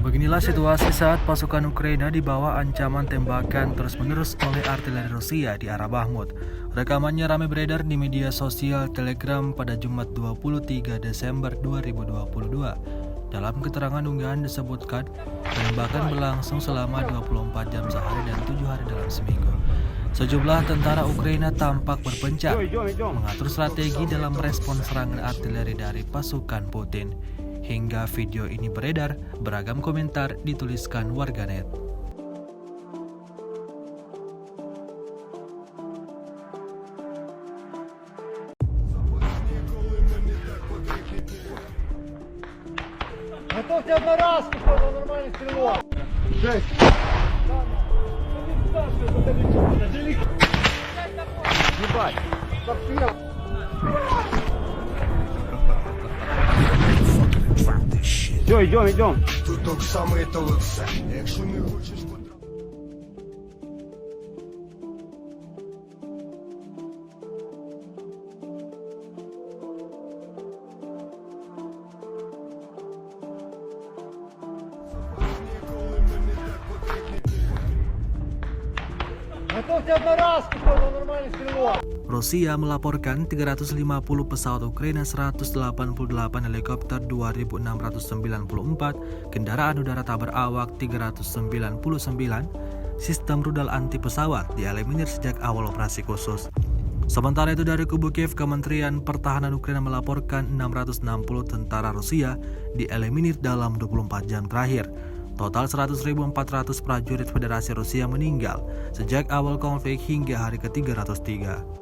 Beginilah situasi saat pasukan Ukraina di bawah ancaman tembakan terus-menerus oleh artileri Rusia di arah Bakhmut. Rekamannya ramai beredar di media sosial Telegram pada Jumat 23 Desember 2022. Dalam keterangan unggahan disebutkan, penembakan berlangsung selama 24 jam sehari dan 7 hari dalam seminggu. Sejumlah tentara Ukraina tampak berpencar mengatur strategi dalam respon serangan artileri dari pasukan Putin. Hingga video ini beredar, beragam komentar dituliskan warganet. Готовьте одноразку, чтобы нормально стрелок. Жесть. Ебать. Все, идем. Тут так само это лице. Якщо не хочеш Готовьте одноразку, чтобы нормально стрелок. Rusia melaporkan 350 pesawat Ukraina, 188 helikopter, 2.694 kendaraan udara tak berawak, 399 sistem rudal anti pesawat dieliminir sejak awal operasi khusus. Sementara itu dari kubu Kiev, Kementerian Pertahanan Ukraina melaporkan 660 tentara Rusia dieliminir dalam 24 jam terakhir. Total 100.400 prajurit Federasi Rusia meninggal sejak awal konflik hingga hari ke-303.